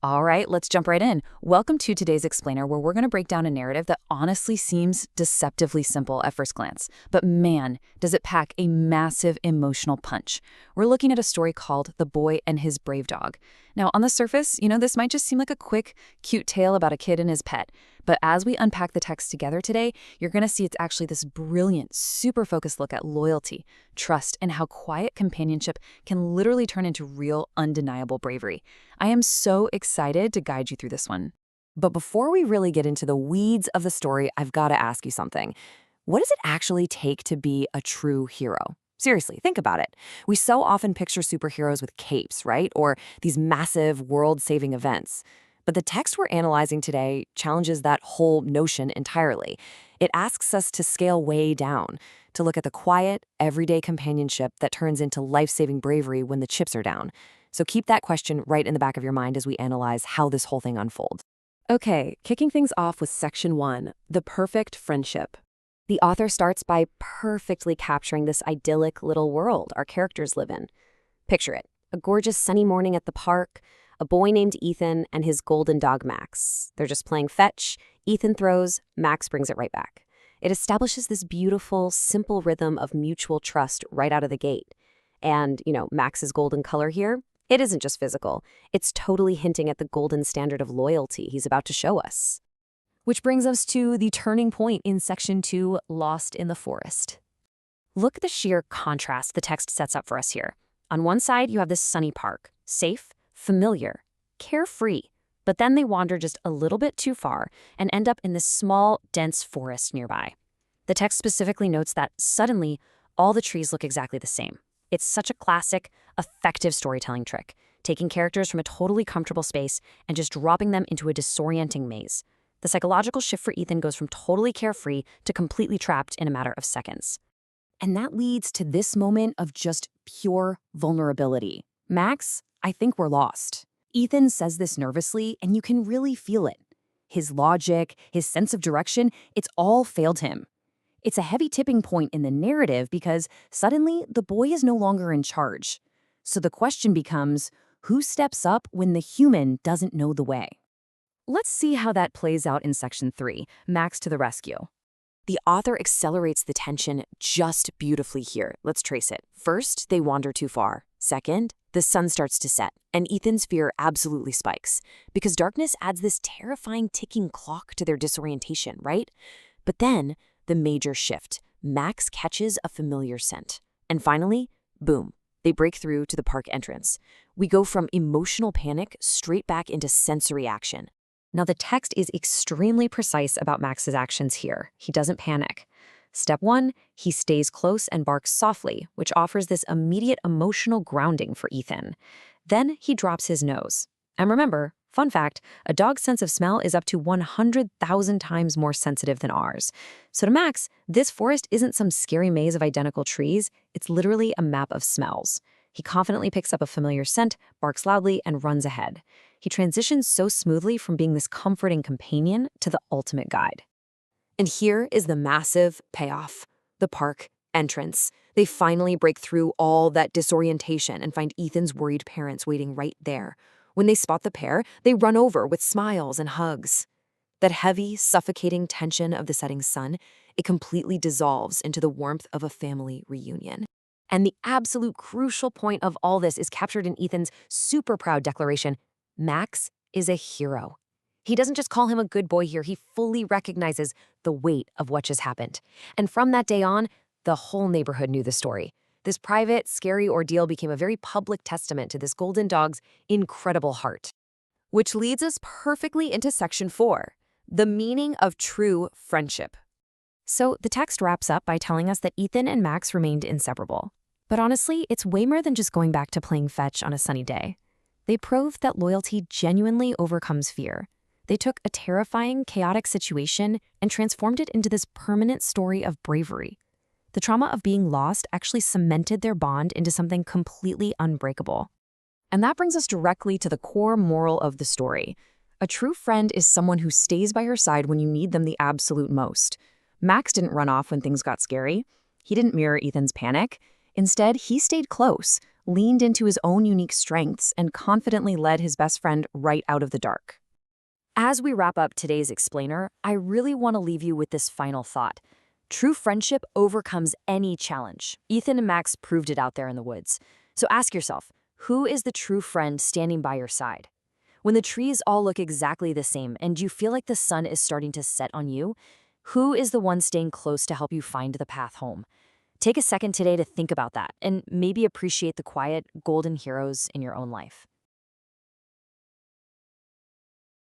All right, let's jump right in. Welcome to today's explainer, where we're going to break down a narrative that honestly seems deceptively simple at first glance. But man, does it pack a massive emotional punch. We're looking at a story called The Boy and His Brave Dog. Now, on the surface, this might just seem like a quick, cute tale about a kid and his pet. But as we unpack the text together today, you're going to see it's actually this brilliant, super focused look at loyalty, trust, and how quiet companionship can literally turn into real, undeniable bravery. I am so excited to guide you through this one. But before we really get into the weeds of the story, I've got to ask you something. What does it actually take to be a true hero? Seriously, think about it. We so often picture superheroes with capes, right? Or these massive world-saving events. But the text we're analyzing today challenges that whole notion entirely. It asks us to scale way down, to look at the quiet, everyday companionship that turns into life-saving bravery when the chips are down. So keep that question right in the back of your mind as we analyze how this whole thing unfolds. Okay, kicking things off with Section 1, The Perfect Friendship. The author starts by perfectly capturing this idyllic little world our characters live in. Picture it, a gorgeous sunny morning at the park, a boy named Ethan and his golden dog Max. They're just playing fetch, Ethan throws, Max brings it right back. It establishes this beautiful, simple rhythm of mutual trust right out of the gate. And, Max's golden color here, it isn't just physical. It's totally hinting at the golden standard of loyalty he's about to show us. Which brings us to the turning point in Section 2, Lost in the Forest. Look at the sheer contrast the text sets up for us here. On one side, you have this sunny park, safe, familiar, carefree. But then they wander just a little bit too far and end up in this small, dense forest nearby. The text specifically notes that suddenly, all the trees look exactly the same. It's such a classic, effective storytelling trick, taking characters from a totally comfortable space and just dropping them into a disorienting maze. The psychological shift for Ethan goes from totally carefree to completely trapped in a matter of seconds. And that leads to this moment of just pure vulnerability. Max, I think we're lost. Ethan says this nervously, and you can really feel it. His logic, his sense of direction, it's all failed him. It's a heavy tipping point in the narrative because suddenly the boy is no longer in charge. So the question becomes, who steps up when the human doesn't know the way? Let's see how that plays out in Section 3, Max to the rescue. The author accelerates the tension just beautifully here. Let's trace it. First, they wander too far. Second, the sun starts to set, and Ethan's fear absolutely spikes, because darkness adds this terrifying ticking clock to their disorientation, right? But then, the major shift. Max catches a familiar scent. And finally, boom, they break through to the park entrance. We go from emotional panic straight back into sensory action. Now, the text is extremely precise about Max's actions here. He doesn't panic. Step 1, he stays close and barks softly, which offers this immediate emotional grounding for Ethan. Then he drops his nose. And remember, fun fact, a dog's sense of smell is up to 100,000 times more sensitive than ours. So to Max, this forest isn't some scary maze of identical trees. It's literally a map of smells. He confidently picks up a familiar scent, barks loudly, and runs ahead. He transitions so smoothly from being this comforting companion to the ultimate guide. And here is the massive payoff. The park entrance. They finally break through all that disorientation and find Ethan's worried parents waiting right there. When they spot the pair, they run over with smiles and hugs. That heavy, suffocating tension of the setting sun, it completely dissolves into the warmth of a family reunion. And the absolute crucial point of all this is captured in Ethan's super proud declaration: Max is a hero. He doesn't just call him a good boy here, he fully recognizes the weight of what just happened. And from that day on, the whole neighborhood knew the story. This private, scary ordeal became a very public testament to this golden dog's incredible heart. Which leads us perfectly into Section 4, the meaning of true friendship. So the text wraps up by telling us that Ethan and Max remained inseparable. But honestly, it's way more than just going back to playing fetch on a sunny day. They proved that loyalty genuinely overcomes fear. They took a terrifying, chaotic situation and transformed it into this permanent story of bravery. The trauma of being lost actually cemented their bond into something completely unbreakable. And that brings us directly to the core moral of the story. A true friend is someone who stays by your side when you need them the absolute most. Max didn't run off when things got scary. He didn't mirror Ethan's panic. Instead, he stayed close, leaned into his own unique strengths and confidently led his best friend right out of the dark. As we wrap up today's explainer, I really want to leave you with this final thought. True friendship overcomes any challenge. Ethan and Max proved it out there in the woods. So ask yourself, who is the true friend standing by your side? When the trees all look exactly the same and you feel like the sun is starting to set on you, who is the one staying close to help you find the path home? Take a second today to think about that and maybe appreciate the quiet, golden heroes in your own life.